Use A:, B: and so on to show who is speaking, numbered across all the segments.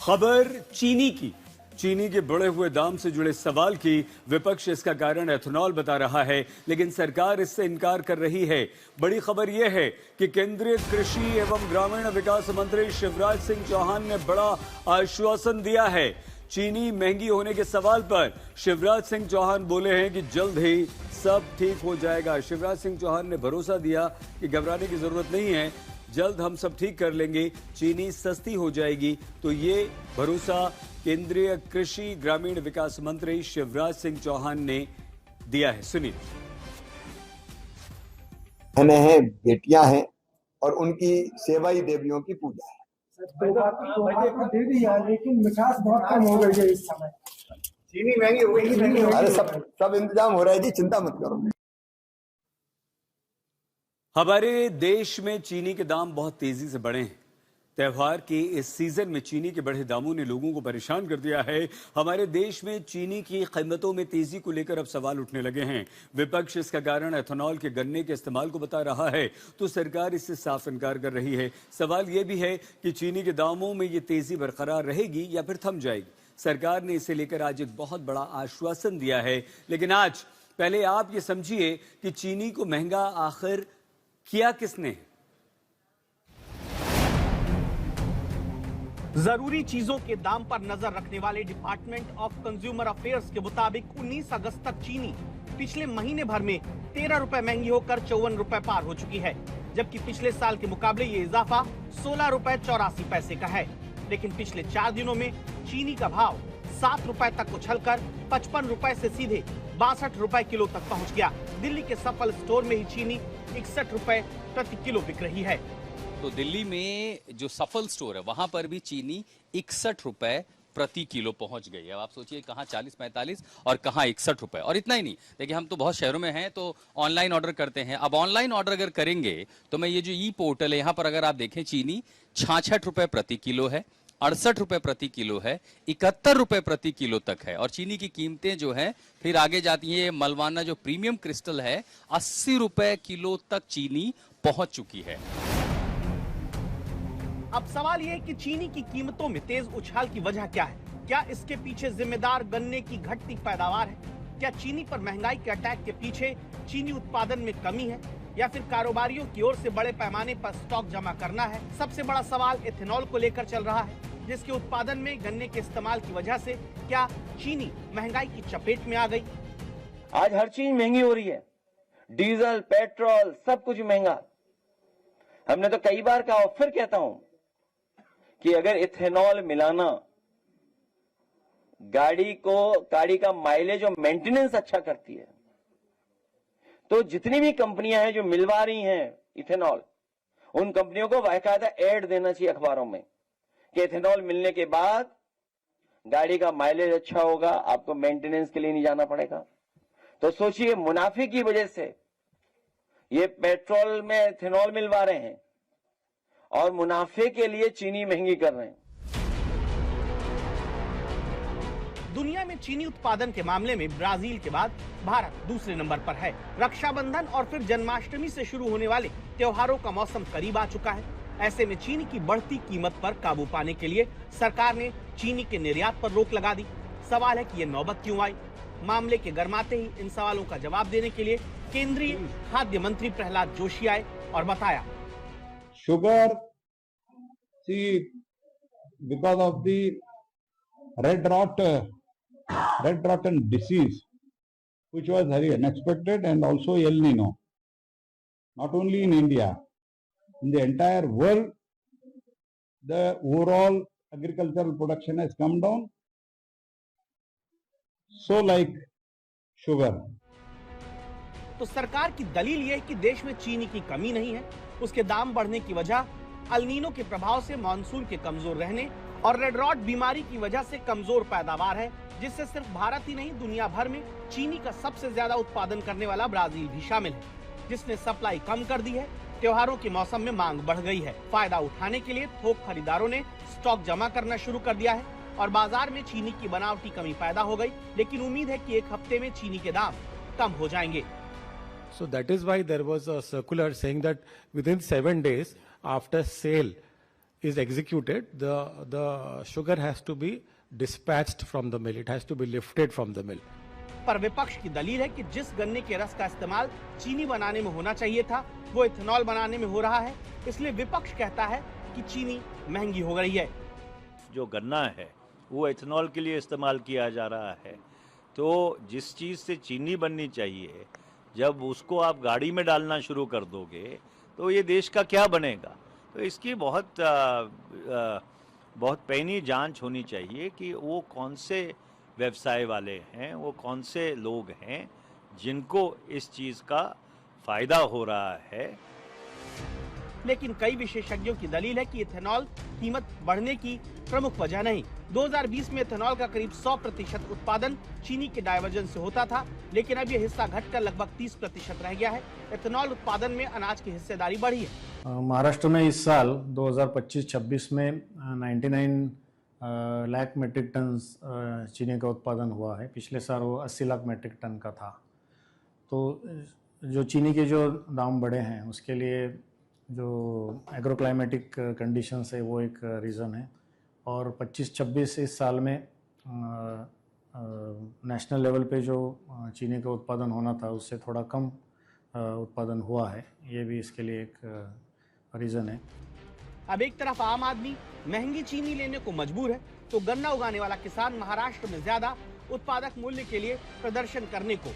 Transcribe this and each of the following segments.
A: खबर चीनी की। चीनी के बढ़े हुए दाम से जुड़े सवाल की विपक्ष इसका कारण एथेनॉल बता रहा है, लेकिन सरकार इससे इनकार कर रही है। बड़ी खबर यह है कि केंद्रीय कृषि एवं ग्रामीण विकास मंत्री शिवराज सिंह चौहान ने बड़ा आश्वासन दिया है। चीनी महंगी होने के सवाल पर शिवराज सिंह चौहान बोले हैं कि जल्द ही सब ठीक हो जाएगा। शिवराज सिंह चौहान ने भरोसा दिया कि घबराने की जरूरत नहीं है, जल्द हम सब ठीक कर लेंगे, चीनी सस्ती हो जाएगी। तो ये भरोसा केंद्रीय कृषि ग्रामीण विकास मंत्री शिवराज सिंह चौहान ने दिया है। सुनिए।
B: हैं, बेटियां हैं और उनकी सेवा ही देवियों की पूजा है।
C: दे दिया, लेकिन मिठास बहुत कम हो गई है इस समय।
B: चीनी महंगी हो गई। अरे सब इंतजाम हो रहा है जी, चिंता मत करो।
A: हमारे देश में चीनी के दाम बहुत तेजी से बढ़े हैं। त्योहार के इस सीजन में चीनी के बढ़े दामों ने लोगों को परेशान कर दिया है। हमारे देश में चीनी की कीमतों में तेजी को लेकर अब सवाल उठने लगे हैं। विपक्ष इसका कारण एथेनॉल के गन्ने के इस्तेमाल को बता रहा है, तो सरकार इससे साफ इनकार कर रही है। सवाल यह भी है कि चीनी के दामों में ये तेजी बरकरार रहेगी या फिर थम जाएगी। सरकार ने इसे लेकर आज एक बहुत बड़ा आश्वासन दिया है, लेकिन आज पहले आप ये समझिए कि चीनी को महंगा आखिर किया किसने।
D: जरूरी चीजों के दाम पर नजर रखने वाले डिपार्टमेंट ऑफ कंज्यूमर अफेयर्स के मुताबिक 19 अगस्त तक चीनी पिछले महीने भर में 13 रुपए महंगी होकर 54 रुपए पार हो चुकी है, जबकि पिछले साल के मुकाबले ये इजाफा 16 रुपए 84 पैसे का है। लेकिन पिछले 4 दिनों में चीनी का भाव 7 रुपए तक उछलकर 55 रुपए से सीधे 62 रुपए किलो तक पहुंच गया। दिल्ली के सफल स्टोर में ही चीनी 61 रुपए प्रति किलो बिक रही है।
E: तो दिल्ली में जो सफल स्टोर है वहां पर भी चीनी 61 रुपए प्रति किलो पहुंच गई है। अब आप सोचिए कहां 40-45 और कहां 61 रुपए। और इतना ही नहीं, देखिए हम तो बहुत शहरों में हैं तो ऑनलाइन ऑर्डर करते हैं। अब ऑनलाइन ऑर्डर अगर करेंगे तो मैं ये जो ई पोर्टल है यहां पर अगर आप देखें, चीनी 66 रुपए प्रति किलो है, 68 रुपए प्रति किलो है, 71 रुपए प्रति किलो तक है। और चीनी की कीमतें जो है फिर आगे जाती है। मलवाना जो प्रीमियम क्रिस्टल है 80 रुपए किलो तक चीनी पहुंच चुकी है।
D: अब सवाल यह है कि चीनी की कीमतों में तेज उछाल की वजह क्या है? क्या इसके पीछे जिम्मेदार गन्ने की घटती पैदावार है? क्या चीनी पर महंगाई के अटैक के पीछे चीनी उत्पादन में कमी है, या फिर कारोबारियों की ओर से बड़े पैमाने पर स्टॉक जमा करना है? सबसे बड़ा सवाल एथेनॉल को लेकर चल रहा है, जिसके उत्पादन में गन्ने के इस्तेमाल की वजह से क्या चीनी महंगाई की चपेट में आ गई?
F: आज हर चीज महंगी हो रही है, डीजल, पेट्रोल, सब कुछ महंगा। हमने तो कई बार कहा और फिर कहता हूं कि अगर इथेनॉल मिलाना गाड़ी का माइलेज और मेंटेनेंस अच्छा करती है, तो जितनी भी कंपनियां हैं जो मिलवा रही हैं इथेनॉल, उन कंपनियों को बाकायदा ऐड देना चाहिए अखबारों में कि इथेनॉल मिलने के बाद गाड़ी का माइलेज अच्छा होगा, आपको मेंटेनेंस के लिए नहीं जाना पड़ेगा। तो सोचिए, मुनाफे की वजह से ये पेट्रोल में इथेनॉल मिलवा रहे हैं और मुनाफे के लिए चीनी महंगी कर रहे हैं।
D: दुनिया में चीनी उत्पादन के मामले में ब्राजील के बाद भारत दूसरे नंबर पर है। रक्षाबंधन और फिर जन्माष्टमी से शुरू होने वाले त्योहारों का मौसम करीब आ चुका है। ऐसे में चीनी की बढ़ती कीमत पर काबू पाने के लिए सरकार ने चीनी के निर्यात पर रोक लगा दी। सवाल है कि ये नौबत क्यों आई? मामले के गर्माते ही इन सवालों का जवाब देने के लिए केंद्रीय खाद्य मंत्री प्रहलाद जोशी आए और बताया,
G: sugar, see, because of the red rotten disease, which was very unexpected, and also El Nino, not only in India, in the entire world, the overall agricultural production has come down. So like sugar.
D: तो सरकार की दलील यह है कि देश में चीनी की कमी नहीं है, उसके दाम बढ़ने की वजह अल नीनो के प्रभाव से मानसून के कमजोर रहने और रेड रॉट बीमारी की वजह से कमजोर पैदावार है, जिससे सिर्फ भारत ही नहीं दुनिया भर में चीनी का सबसे ज्यादा उत्पादन करने वाला ब्राजील भी शामिल है, जिसने सप्लाई कम कर दी है। त्योहारों के मौसम में मांग बढ़ गई है। फायदा उठाने के लिए थोक खरीदारों ने स्टॉक जमा करना शुरू कर दिया है और बाजार में चीनी की बनावटी कमी पैदा हो गई, लेकिन उम्मीद है कि एक हफ्ते में चीनी के दाम कम हो जाएंगे।
H: So that is why there was a circular saying that within 7 days after sale, is executed, the sugar has to be dispatched from the mill. It has to be lifted from the mill.
D: पर विपक्ष की दलील है कि जिस गन्ने के रस का इस्तेमाल चीनी बनाने में होना चाहिए था, वो इथेनॉल बनाने में हो रहा है। इसलिए विपक्ष कहता है कि चीनी महंगी हो गई है।
I: जो गन्ना है वो इथेनॉल के लिए इस्तेमाल किया जा रहा है, तो जिस चीज़ से चीनी बननी चाहिए, जब उसको आप गाड़ी में डालना शुरू कर दोगे तो ये देश का क्या बनेगा। तो इसकी बहुत पैनी जांच होनी चाहिए कि वो कौन से व्यवसाय वाले हैं, वो कौन से लोग हैं जिनको इस चीज़ का फायदा हो रहा है।
D: लेकिन कई विशेषज्ञों की दलील है कि इथेनॉल कीमत बढ़ने की प्रमुख वजह नहीं। 2020 में इथेनॉल का करीब 100% उत्पादन चीनी के डायवर्जन से होता था, लेकिन अब यह हिस्सा घटकर लगभग 30% रह गया है। इथेनॉल उत्पादन में अनाज की हिस्सेदारी बढ़ी है।
H: महाराष्ट्र में इस साल 2025-26 में 99 लाख मेट्रिक टन चीनी का उत्पादन हुआ है। पिछले साल वो 80 लाख मेट्रिक टन का था। तो जो चीनी के जो दाम बढ़े हैं उसके लिए जो एग्रोक्लाइमेटिक कंडीशंस है वो एक रीज़न है। और 25-26 इस साल में नेशनल लेवल पे जो चीनी का उत्पादन होना था उससे थोड़ा कम उत्पादन हुआ है, ये भी इसके लिए एक रीज़न है।
D: अब एक तरफ आम आदमी महंगी चीनी लेने को मजबूर है, तो गन्ना उगाने वाला किसान महाराष्ट्र में ज्यादा उत्पादक मूल्य के लिए प्रदर्शन करने को,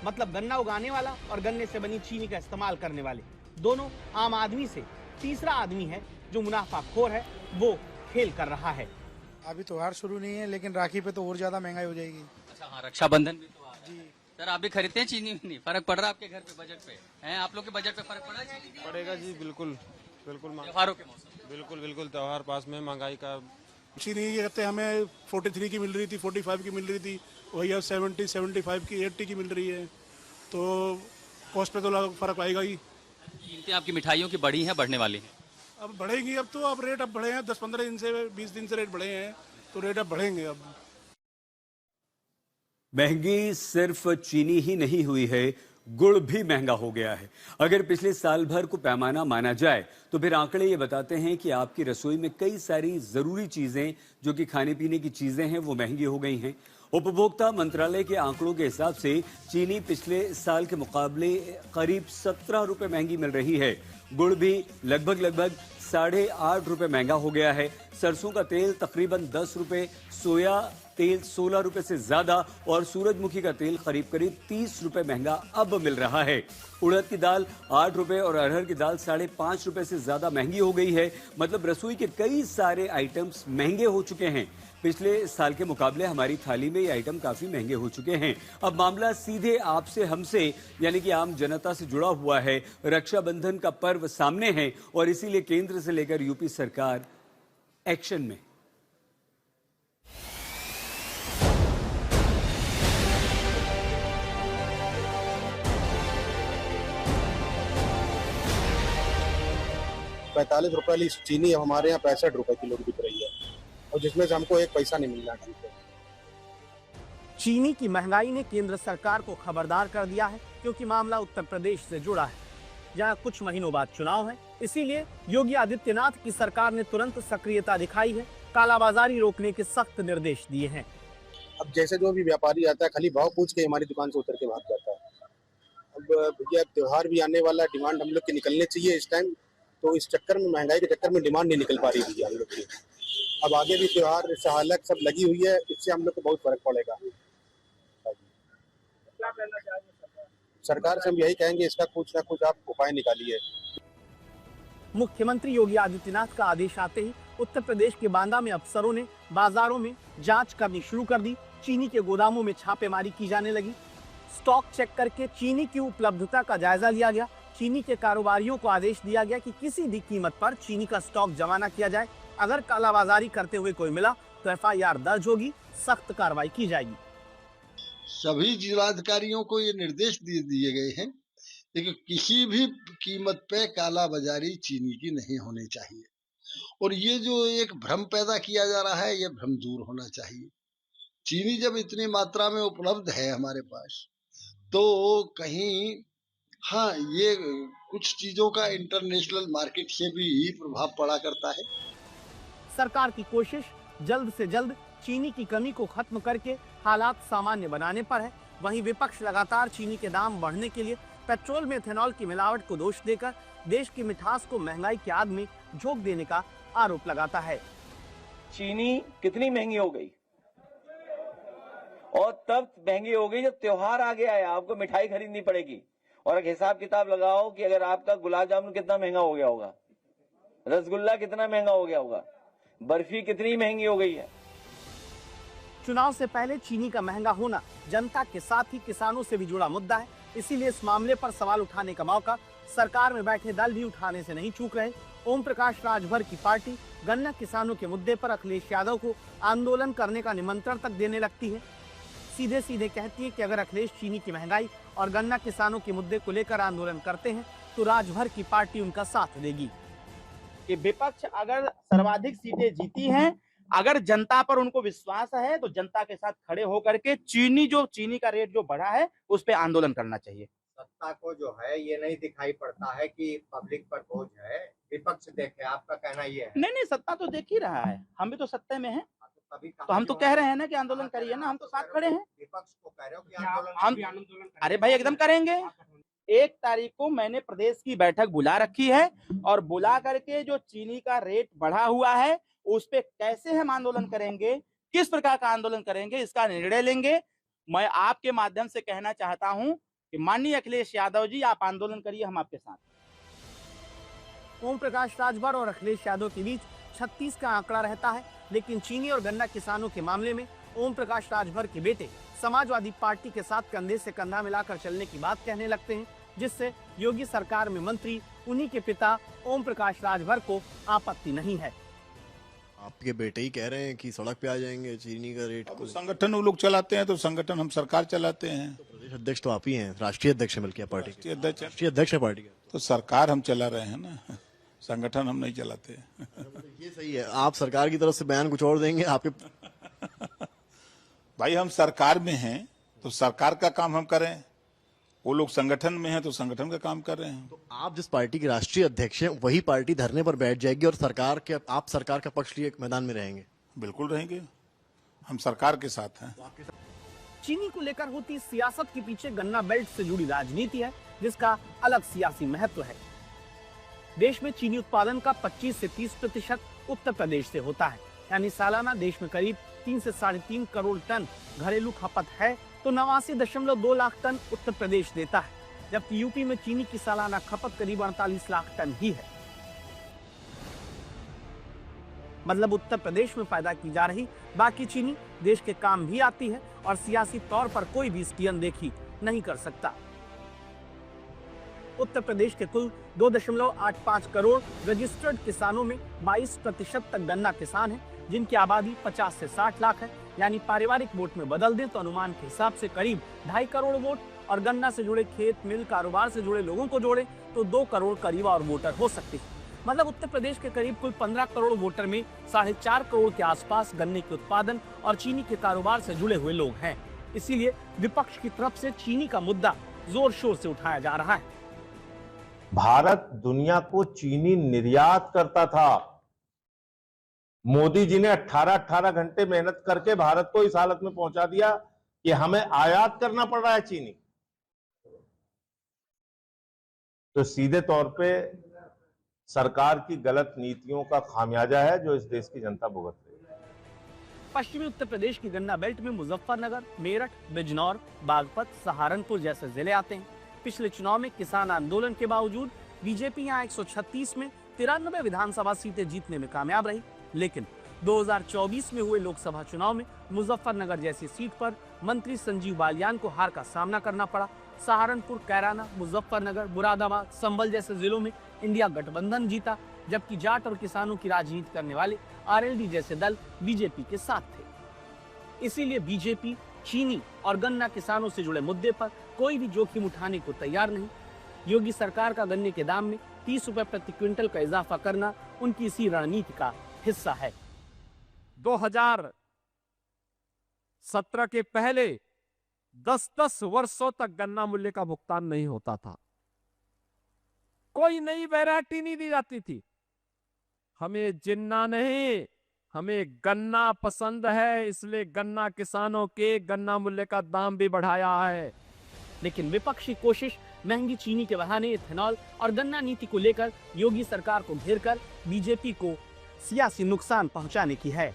D: मतलब गन्ना उगाने वाला और गन्ने से बनी चीनी का इस्तेमाल करने वाले दोनों आम आदमी से तीसरा आदमी है जो मुनाफाखोर है, वो खेल कर रहा है।
C: अभी त्योहार शुरू नहीं है, लेकिन राखी पे तो और ज्यादा महंगाई हो जाएगी।
E: अच्छा हाँ, रक्षाबंधन भी तो आ रहा है। सर आप भी खरीदते हैं चीनी? नहीं फर्क पड़ रहा है आपके घर पे, बजट पे हैं? आप लोग के बजट पे फर्क पड़ा है चीनी का?
J: पड़ेगा जी, बिल्कुल बिल्कुल।
E: त्योहारों के मौसम
J: बिल्कुल बिल्कुल त्योहार पास में महंगाई का।
C: चीनी ये कहते हैं हमें 43 की मिल रही थी, 45 की मिल रही थी, वही अब 70, 75 की, 80 की मिल रही है, तो कॉस्ट पे तो फर्क आएगा ही।
E: कीमतें आपकी मिठाइयों की बढ़ी हैं, बढ़ने वाली हैं?
C: अब बढ़ेगी, अब तो अब रेट अब बढ़े हैं 10-15 दिन से, 20 दिन से रेट बढ़े हैं, तो रेट अब बढ़ेंगे। अब
A: महंगी सिर्फ चीनी ही नहीं हुई है, गुड़ भी महंगा हो गया है। अगर पिछले साल भर को पैमाना माना जाए तो फिर आंकड़े ये बताते हैं कि आपकी रसोई में कई सारी जरूरी चीजें जो कि खाने पीने की चीजें हैं वो महंगी हो गई हैं। उपभोक्ता मंत्रालय के आंकड़ों के हिसाब से चीनी पिछले साल के मुकाबले करीब 17 रुपए महंगी मिल रही है। गुड़ भी लगभग 8.5 रुपए महंगा हो गया है। सरसों का तेल तकरीबन 10 रुपए, सोया तेल 16 रुपए से ज्यादा और सूरजमुखी का तेल करीब 30 रुपए महंगा अब मिल रहा है। उड़द की दाल 8 रुपए और अरहर की दाल 5.5 रुपए से ज्यादा महंगी हो गई है। मतलब रसोई के कई सारे आइटम्स महंगे हो चुके हैं। पिछले साल के मुकाबले हमारी थाली में ये आइटम काफी महंगे हो चुके हैं। अब मामला सीधे आपसे हमसे यानी कि आम जनता से जुड़ा हुआ है। रक्षाबंधन का पर्व सामने है और इसीलिए केंद्र से लेकर यूपी सरकार एक्शन में।
K: ₹45 चीनी हमारे यहाँ 65 रुपए किलो की बिक रही है, और जिसमें से हमको 1 पैसा नहीं मिल रहा।
D: चीनी की महंगाई ने केंद्र सरकार को खबरदार कर दिया है, क्योंकि मामला उत्तर प्रदेश से जुड़ा है, जहां कुछ महीनों बाद चुनाव है। इसीलिए योगी आदित्यनाथ की सरकार ने तुरंत सक्रियता दिखाई है, कालाबाजारी रोकने के सख्त निर्देश दिए हैं।
K: अब जैसे जो भी व्यापारी आता है खाली भाव पूछ के हमारी दुकान से उतर के भाग जाता है। अब भैया त्योहार भी आने वाला, डिमांड हम लोग की निकलनी चाहिए इस टाइम, तो इस चक्कर में, महंगाई के चक्कर में डिमांड नहीं निकल पा रही भैया हम लोग की। अब आगे भी त्योहार सहालक सब लगी हुई है, इससे हम लोग को बहुत फर्क पड़ेगा। क्या करना चाहिए सरकार से? हम यही कहेंगे इसका कुछ ना कुछ आप उपाय निकालिए।
D: मुख्यमंत्री योगी आदित्यनाथ का आदेश आते ही उत्तर प्रदेश के बांदा में अफसरों ने बाजारों में जांच करनी शुरू कर दी। चीनी के गोदामों में छापेमारी की जाने लगी। स्टॉक चेक करके चीनी की उपलब्धता का जायजा लिया गया। चीनी के कारोबारियों को आदेश दिया गया कि किसी भी कीमत पर चीनी का स्टॉक जमा न किया जाए। अगर कालाबाजारी करते हुए कोई मिला तो FIR दर्ज होगी, सख्त कार्रवाई की जाएगी।
L: सभी जिलाधिकारियों को ये निर्देश दिए गए हैं कि किसी भी कीमत पे कालाबाजारी चीनी की नहीं होनी चाहिए, और ये जो एक भ्रम पैदा किया जा रहा है ये भ्रम दूर होना चाहिए। चीनी जब इतनी मात्रा में उपलब्ध है हमारे पास, तो कहीं हाँ, ये कुछ चीजों का इंटरनेशनल मार्केट से भी प्रभाव पड़ा करता है।
D: सरकार की कोशिश जल्द से जल्द चीनी की कमी को खत्म करके हालात सामान्य बनाने पर है। वहीं विपक्ष लगातार चीनी के दाम बढ़ने के लिए पेट्रोल में इथेनॉल की मिलावट को दोष देकर देश की मिठास को महंगाई की आग में झोंक देने का आरोप लगाता है।
F: चीनी कितनी महंगी हो गई, और तब महंगी हो गई जब त्योहार आ गया है, आपको मिठाई खरीदनी पड़ेगी। और एक हिसाब किताब लगाओ कि अगर आपका गुलाब जामुन कितना महंगा हो गया होगा, रसगुल्ला कितना महंगा हो गया होगा, बर्फी कितनी महंगी हो गई है।
D: चुनाव से पहले चीनी का महंगा होना जनता के साथ ही किसानों से भी जुड़ा मुद्दा है। इसीलिए इस मामले पर सवाल उठाने का मौका सरकार में बैठे दल भी उठाने से नहीं चूक रहे। ओम प्रकाश राजभर की पार्टी गन्ना किसानों के मुद्दे पर अखिलेश यादव को आंदोलन करने का निमंत्रण तक देने लगती है। सीधे सीधे कहती है कि अगर अखिलेश चीनी की महंगाई और गन्ना किसानों के मुद्दे को लेकर आंदोलन करते हैं तो राजभर की पार्टी उनका साथ देगी।
M: कि विपक्ष अगर सर्वाधिक सीटें जीती हैं, अगर जनता पर उनको विश्वास है तो जनता के साथ खड़े होकर के चीनी का रेट जो बढ़ा है उस पे आंदोलन करना चाहिए।
N: सत्ता को जो है ये नहीं दिखाई पड़ता है कि पब्लिक पर बोझ है, विपक्ष देखे, आपका कहना ये है?
M: नहीं, सत्ता तो देख ही रहा है, हम भी तो सत्ता में हैं, तो हम तो कह रहे हैं ना कि आंदोलन करिए ना, हम तो साथ खड़े हैं।
N: विपक्ष को कह रहे हो कि आंदोलन
M: हम अरे भाई एकदम करेंगे। 1 तारीख को मैंने प्रदेश की बैठक बुला रखी है और बुला करके जो चीनी का रेट बढ़ा हुआ है उस पे कैसे हम आंदोलन करेंगे, किस प्रकार का आंदोलन करेंगे, इसका निर्णय लेंगे। मैं आपके माध्यम से कहना चाहता हूं कि माननीय अखिलेश यादव जी, आप आंदोलन करिए, हम आपके साथ।
D: ओम प्रकाश राजभर और अखिलेश यादव के बीच 36 का आंकड़ा रहता है, लेकिन चीनी और गन्ना किसानों के मामले में ओम प्रकाश राजभर के बेटे समाजवादी पार्टी के साथ कंधे से कंधा मिलाकर चलने की बात कहने लगते हैं, जिससे योगी सरकार में मंत्री उन्हीं के पिता ओम प्रकाश राजभर को आपत्ति नहीं है।
O: आपके बेटे ही कह रहे हैं कि सड़क पे आ जाएंगे चीनी का रेट को।
P: संगठन वो लोग चलाते हैं तो संगठन, हम सरकार चलाते हैं।
O: तो प्रदेश अध्यक्ष तो आप ही हैं, राष्ट्रीय अध्यक्ष मिलकर पार्टी के
P: राष्ट्रीय
O: अध्यक्ष है पार्टी के।
P: तो सरकार हम चला रहे हैं ना, संगठन हम नहीं चलाते।
O: ये सही है, आप सरकार की तरफ से बयान कुछ और देंगे आपके।
P: भाई हम सरकार में हैं तो सरकार का काम हम करें, वो लोग संगठन में हैं तो संगठन का काम कर रहे हैं।
O: तो आप जिस पार्टी के राष्ट्रीय अध्यक्ष हैं वही पार्टी धरने पर बैठ जाएगी और आप सरकार का पक्ष लिए मैदान में रहेंगे?
P: बिल्कुल रहेंगे, हम सरकार के साथ हैं।
D: चीनी को लेकर होती सियासत के पीछे गन्ना बेल्ट से जुड़ी राजनीति है, जिसका अलग सियासी महत्व है। देश में चीनी उत्पादन का 25 से 30% उत्तर प्रदेश से होता है, यानी सालाना देश में करीब 3 से 3.5 करोड़ टन घरेलू खपत है, तो 89.2 लाख टन उत्तर प्रदेश देता है, जबकि यूपी में चीनी की सालाना खपत करीब 48 लाख टन ही है। मतलब उत्तर प्रदेश में पैदा की जा रही बाकी चीनी देश के काम भी आती है और सियासी तौर पर कोई भी इसकी अनदेखी नहीं कर सकता। उत्तर प्रदेश के कुल 2.85 करोड़ रजिस्टर्ड किसानों में 22% तक गन्ना किसान हैं, जिनकी आबादी 50 से 60 लाख है, यानी पारिवारिक वोट में बदल दें तो अनुमान के हिसाब से करीब 2.5 करोड़ वोट, और गन्ना से जुड़े खेत मिल कारोबार से जुड़े लोगों को जोड़े तो 2 करोड़ करीब और वोटर हो सकते हैं। मतलब उत्तर प्रदेश के करीब कुल 15 करोड़ वोटर में 4.5 करोड़ के आसपास गन्ने के उत्पादन और चीनी के कारोबार से जुड़े हुए लोग हैं। इसीलिए विपक्ष की तरफ से चीनी का मुद्दा जोर शोर से उठाया जा रहा है।
Q: भारत दुनिया को चीनी निर्यात करता था। मोदी जी ने 18 घंटे मेहनत करके भारत को इस हालत में पहुंचा दिया कि हमें आयात करना पड़ रहा है चीनी। तो सीधे तौर पे सरकार की गलत नीतियों का खामियाजा है जो इस देश की जनता भुगत रही है।
D: पश्चिमी उत्तर प्रदेश की गन्ना बेल्ट में मुजफ्फरनगर, मेरठ, बिजनौर, बागपत, सहारनपुर जैसे जिले आते हैं। पिछले चुनाव में किसान आंदोलन के बावजूद बीजेपी यहाँ 136 में 93 विधानसभा सीटें जीतने में कामयाब रही, लेकिन 2024 में हुए लोकसभा चुनाव में मुजफ्फरनगर जैसी सीट पर मंत्री संजीव बालियान को हार का सामना करना पड़ा। सहारनपुर, कैराना, मुजफ्फरनगर, मुरादाबाद, संभल जैसे जिलों में इंडिया गठबंधन जीता, जबकि जाट और किसानों की राजनीति करने वाले आरएलडी जैसे दल बीजेपी के साथ थे। इसीलिए बीजेपी चीनी और गन्ना किसानों से जुड़े मुद्दे पर कोई भी जोखिम उठाने को तैयार नहीं। योगी सरकार का गन्ने के दाम में 30 रुपए प्रति क्विंटल का इजाफा करना उनकी इसी रणनीति का हिस्सा है।
R: 2017 के पहले 10-10 वर्षों तक गन्ना मूल्य का भुगतान नहीं होता था, कोई नई वैरायटी नहीं दी जाती थी। हमें जिन्ना नहीं, हमें गन्ना पसंद है, इसलिए गन्ना किसानों के गन्ना मूल्य का दाम भी बढ़ाया है।
D: लेकिन विपक्षी कोशिश महंगी चीनी के बहाने इथेनॉल और गन्ना नीति को लेकर योगी सरकार को घेरकर बीजेपी को सियासी नुकसान पहुंचाने की है।